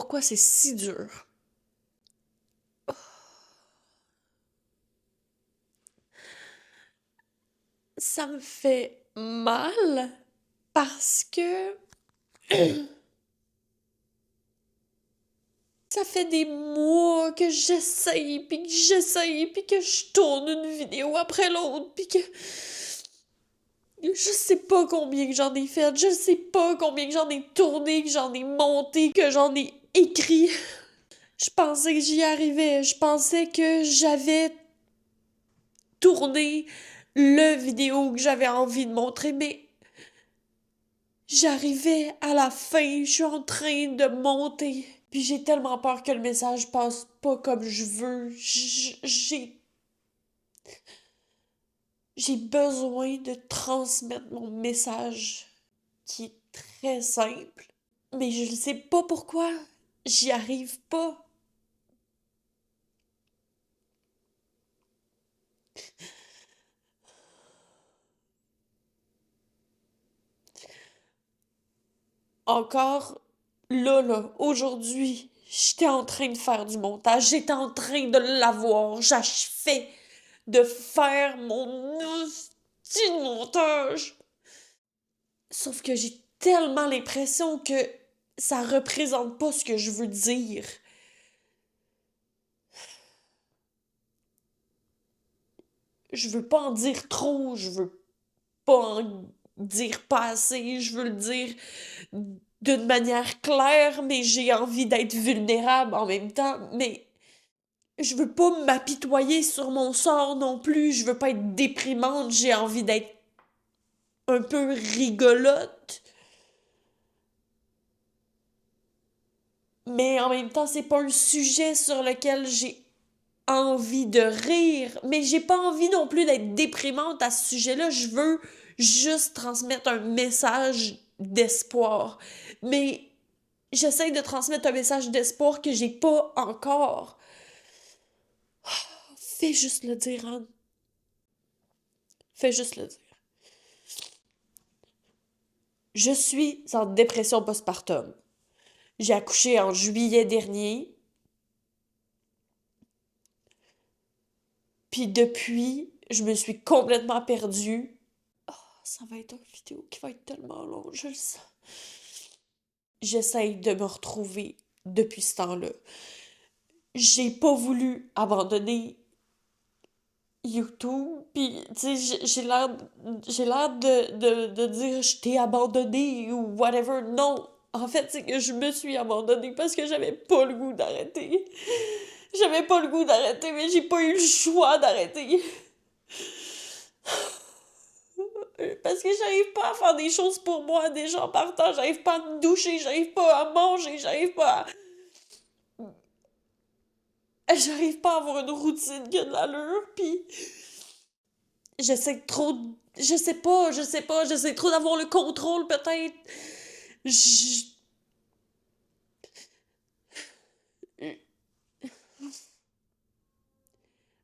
Pourquoi c'est si dur? Ça me fait mal parce que ça fait des mois que j'essaye, puis que je tourne une vidéo après l'autre, puis que je sais pas combien que j'en ai fait, je sais pas combien que j'en ai tourné, que j'en ai monté, que j'en ai écrit. Je pensais que j'y arrivais, je pensais que j'avais tourné le vidéo que j'avais envie de montrer, mais j'arrivais à la fin, je suis en train de monter. Puis j'ai tellement peur que le message passe pas comme je veux. J'ai besoin de transmettre mon message qui est très simple. Mais je ne sais pas pourquoi. J'y arrive pas. Encore là, aujourd'hui, j'étais en train de faire du montage. J'étais en train de l'avoir. J'achevais de faire mon outil de montage. Sauf que j'ai tellement l'impression que ça représente pas ce que je veux dire. Je veux pas en dire trop, je veux pas en dire pas assez, je veux le dire d'une manière claire, mais j'ai envie d'être vulnérable en même temps, mais je veux pas m'apitoyer sur mon sort non plus, je veux pas être déprimante, j'ai envie d'être un peu rigolote. Mais en même temps, c'est pas un sujet sur lequel j'ai envie de rire, mais j'ai pas envie non plus d'être déprimante à ce sujet-là. Je veux juste transmettre un message d'espoir. Mais j'essaie de transmettre un message d'espoir que j'ai pas encore. Fais juste le dire, Anne. Fais juste le dire. Je suis en dépression postpartum. J'ai accouché en juillet dernier. Puis depuis, je me suis complètement perdue. Oh, ça va être une vidéo qui va être tellement longue, je le sens. J'essaye de me retrouver depuis ce temps-là. J'ai pas voulu abandonner YouTube, puis tu sais, j'ai l'air de dire je t'ai abandonné ou whatever. Non, en fait, c'est que je me suis abandonnée parce que j'avais pas le goût d'arrêter. J'avais pas le goût d'arrêter, mais j'ai pas eu le choix d'arrêter. Parce que j'arrive pas à faire des choses pour moi déjà en partant. J'arrive pas à me doucher, j'arrive pas à manger, j'arrive pas à... J'arrive pas à avoir une routine qui a de l'allure, puis j'essaie trop... j'essaie trop d'avoir le contrôle, peut-être. Je...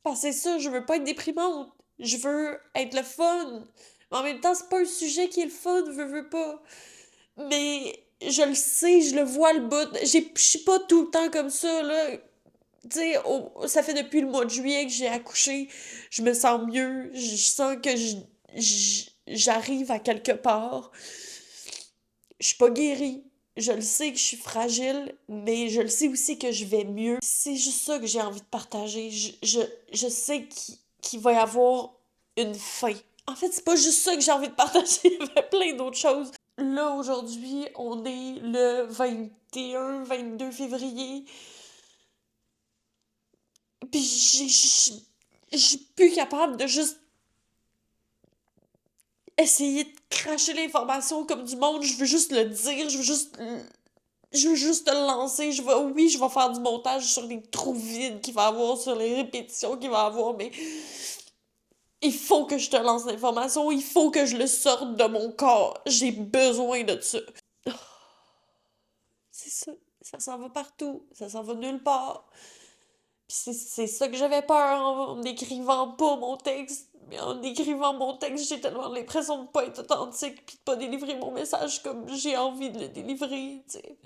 Parce que c'est ça, je veux pas être déprimante. Je veux être le fun. Mais en même temps, c'est pas un sujet qui est le fun, veux pas. Mais je le sais, je le vois le bout. Je suis pas tout le temps comme ça, là. Tu sais, ça fait depuis le mois de juillet que j'ai accouché. Je me sens mieux. Je sens que j'arrive à quelque part. Je suis pas guérie. Je le sais que je suis fragile, mais je le sais aussi que je vais mieux. C'est juste ça que j'ai envie de partager. Je sais qu'il va y avoir une fin. En fait, c'est pas juste ça que j'ai envie de partager, il y avait plein d'autres choses. Là, aujourd'hui, on est le 21-22 février. Puis je suis plus capable de juste essayer de cracher l'information comme du monde. Je veux juste le dire, je veux juste te lancer. Oui, je vais faire du montage sur les trous vides qu'il va y avoir, sur les répétitions qu'il va y avoir, mais il faut que je te lance l'information. Il faut que je le sorte de mon corps. J'ai besoin de ça. C'est ça. Ça s'en va partout. Ça s'en va nulle part. Puis c'est ça que j'avais peur en écrivant pas mon texte. Mais en écrivant mon texte, j'ai tellement l'impression de pas être authentique puis de pas délivrer mon message comme j'ai envie de le délivrer, tu sais.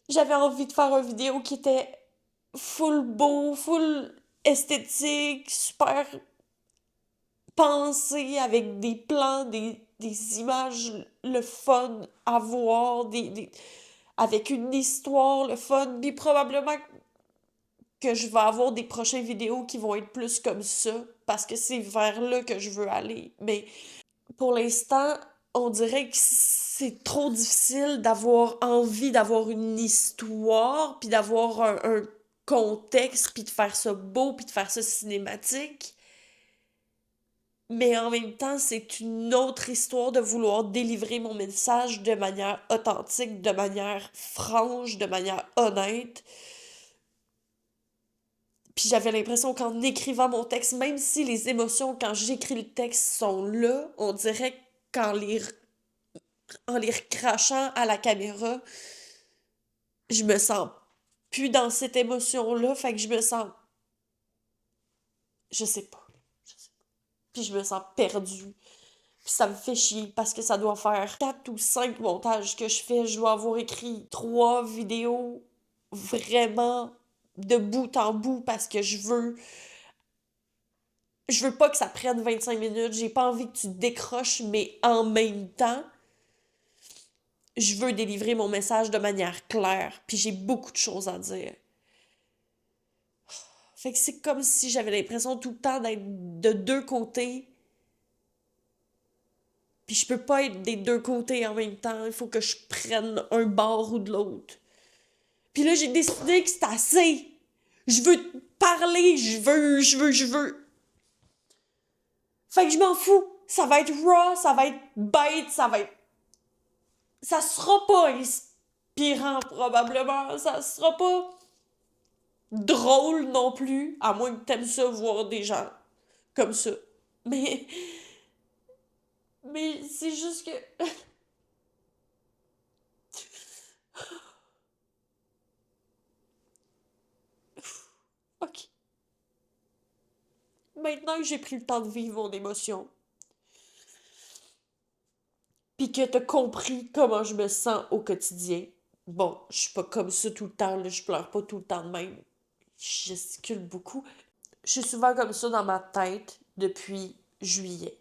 J'avais envie de faire une vidéo qui était full beau, full esthétique, super pensée, avec des plans, des images, le fun à voir, avec une histoire, le fun. Puis probablement que je vais avoir des prochaines vidéos qui vont être plus comme ça, parce que c'est vers là que je veux aller. Mais pour l'instant, on dirait que c'est trop difficile d'avoir envie d'avoir une histoire, puis d'avoir un contexte, puis de faire ça beau, puis de faire ça cinématique. Mais en même temps, c'est une autre histoire de vouloir délivrer mon message de manière authentique, de manière franche, de manière honnête. Puis j'avais l'impression qu'en écrivant mon texte, même si les émotions quand j'écris le texte sont là, on dirait qu'en les recrachant à la caméra, je me sens plus dans cette émotion-là, fait que je me sens, je sais pas, je sais pas. Puis je me sens perdue. Puis ça me fait chier parce que ça doit faire 4 ou 5 montages que je fais. Je dois avoir écrit 3 vidéos vraiment de bout en bout parce que je veux pas que ça prenne 25 minutes. J'ai pas envie que tu décroches, mais en même temps, je veux délivrer mon message de manière claire. Puis j'ai beaucoup de choses à dire. Fait que c'est comme si j'avais l'impression tout le temps d'être de deux côtés. Puis je peux pas être des deux côtés en même temps. Il faut que je prenne un bord ou de l'autre. Puis là, j'ai décidé que c'est assez. Je veux te parler. Je veux. Fait que je m'en fous. Ça va être raw, ça va être bête, ça va être... Ça sera pas inspirant, probablement. Ça sera pas drôle non plus. À moins que t'aimes ça, voir des gens comme ça. Mais... Mais c'est juste que... Ok. Maintenant que j'ai pris le temps de vivre mon émotion, pis que t'as compris comment je me sens au quotidien, bon, je suis pas comme ça tout le temps, là, je pleure pas tout le temps de même. Je gesticule beaucoup. Je suis souvent comme ça dans ma tête depuis juillet.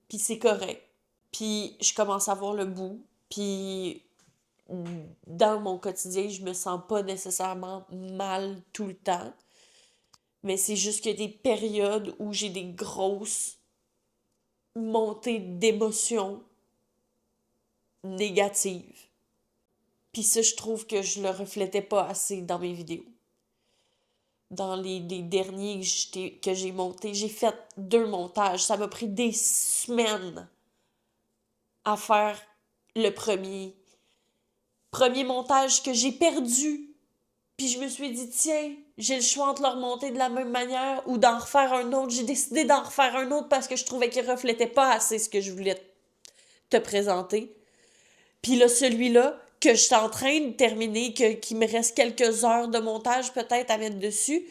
Puis c'est correct. Puis je commence à voir le bout. Puis dans mon quotidien, je me sens pas nécessairement mal tout le temps. Mais c'est juste qu'il y a des périodes où j'ai des grosses montées d'émotions négatives. Puis ça, je trouve que je le reflétais pas assez dans mes vidéos. Dans les derniers que j'ai montés, j'ai fait 2 montages. Ça m'a pris des semaines à faire le premier. Premier montage que j'ai perdu. Puis je me suis dit, tiens, j'ai le choix entre le remonter de la même manière ou d'en refaire un autre. J'ai décidé d'en refaire un autre parce que je trouvais qu'il reflétait pas assez ce que je voulais te présenter. Puis là, celui-là, que je suis en train de terminer, qu'il me reste quelques heures de montage peut-être à mettre dessus,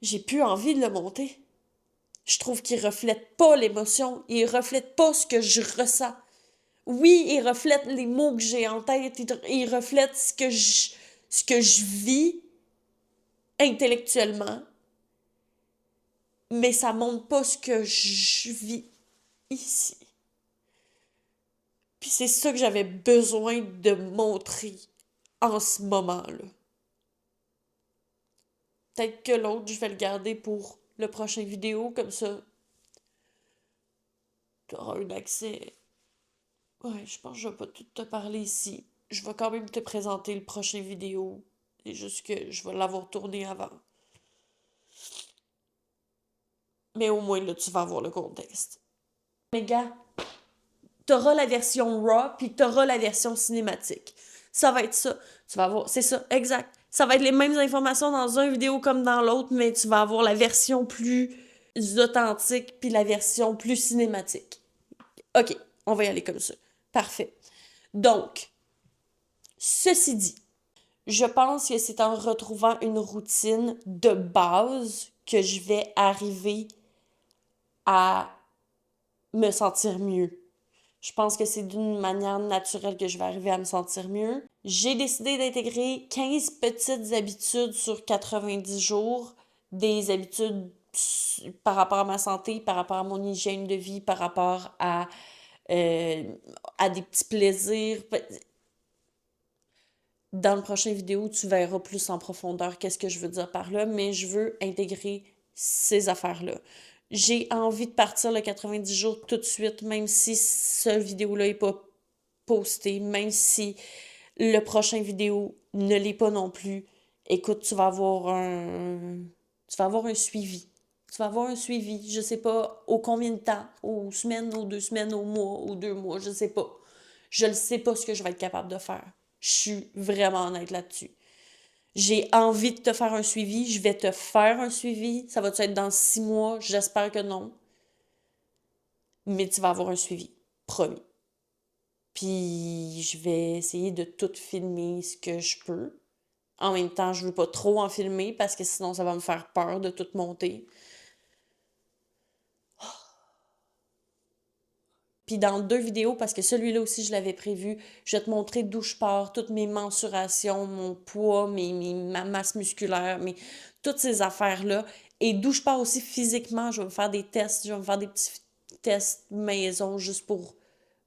j'ai plus envie de le monter. Je trouve qu'il reflète pas l'émotion, il reflète pas ce que je ressens. Oui, il reflète les mots que j'ai en tête, il reflète ce que je vis intellectuellement, mais ça montre pas ce que je vis ici. Puis c'est ça que j'avais besoin de montrer en ce moment-là. Peut-être que l'autre, je vais le garder pour le prochain vidéo, comme ça, tu auras un accès. Ouais, je pense que je vais pas tout te parler ici. Je vais quand même te présenter le prochain vidéo. C'est juste que je vais l'avoir tourné avant. Mais au moins, là, tu vas avoir le contexte. Mais gars, t'auras la version RAW, puis t'auras la version cinématique. Ça va être ça. Tu vas avoir... C'est ça, exact. Ça va être les mêmes informations dans une vidéo comme dans l'autre, mais tu vas avoir la version plus authentique, puis la version plus cinématique. OK, on va y aller comme ça. Parfait. Donc, ceci dit, je pense que c'est en retrouvant une routine de base que je vais arriver à me sentir mieux. Je pense que c'est d'une manière naturelle que je vais arriver à me sentir mieux. J'ai décidé d'intégrer 15 petites habitudes sur 90 jours, des habitudes par rapport à ma santé, par rapport à mon hygiène de vie, par rapport euh, à des petits plaisirs. Dans le prochain vidéo, tu verras plus en profondeur qu'est-ce que je veux dire par là, mais je veux intégrer ces affaires-là. J'ai envie de partir le 90 jours tout de suite, même si cette vidéo-là n'est pas postée, même si le prochain vidéo ne l'est pas non plus. Écoute, tu vas avoir un suivi. Tu vas avoir un suivi, je sais pas au combien de temps, aux semaines, aux 2 semaines, aux mois, aux 2 mois, je sais pas. Je ne sais pas ce que je vais être capable de faire. Je suis vraiment honnête là-dessus. J'ai envie de te faire un suivi, je vais te faire un suivi. Ça va-tu être dans 6 mois? J'espère que non. Mais tu vas avoir un suivi, promis. Puis je vais essayer de tout filmer ce que je peux. En même temps, je veux pas trop en filmer parce que sinon ça va me faire peur de tout monter. Puis dans 2 vidéos, parce que celui-là aussi je l'avais prévu, je vais te montrer d'où je pars, toutes mes mensurations, mon poids, ma masse musculaire, toutes ces affaires-là. Et d'où je pars aussi physiquement, je vais me faire des tests, je vais me faire des petits tests maison juste pour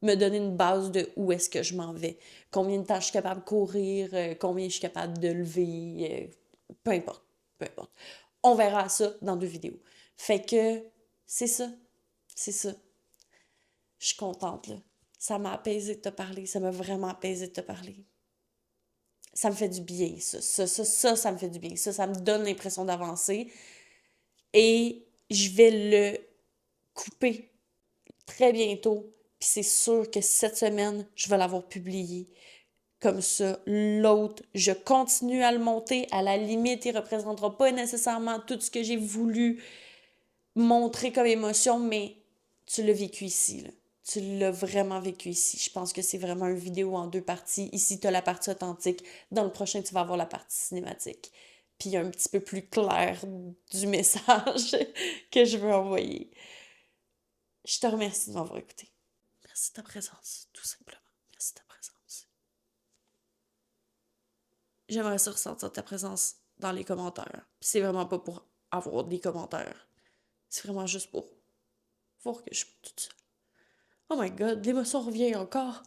me donner une base de où est-ce que je m'en vais. Combien de temps je suis capable de courir, combien je suis capable de lever, peu importe, peu importe. On verra ça dans 2 vidéos. Fait que c'est ça, c'est ça. Je suis contente, là. Ça m'a apaisé de te parler. Ça m'a vraiment apaisé de te parler. Ça me fait du bien, ça. Ça me fait du bien. Ça me donne l'impression d'avancer. Et je vais le couper très bientôt. Puis c'est sûr que cette semaine, je vais l'avoir publié. Comme ça, l'autre, je continue à le monter. À la limite, il ne représentera pas nécessairement tout ce que j'ai voulu montrer comme émotion, mais tu l'as vécu ici, là. Tu l'as vraiment vécu ici. Je pense que c'est vraiment une vidéo en 2 parties. Ici, tu as la partie authentique. Dans le prochain, tu vas avoir la partie cinématique. Puis un petit peu plus clair du message que je veux envoyer. Je te remercie de m'avoir écouté. Merci de ta présence, tout simplement. Merci de ta présence. J'aimerais ça ressentir ta présence dans les commentaires. Puis c'est vraiment pas pour avoir des commentaires. C'est vraiment juste pour voir que je suis toute seule. Oh my god, l'émotion revient encore.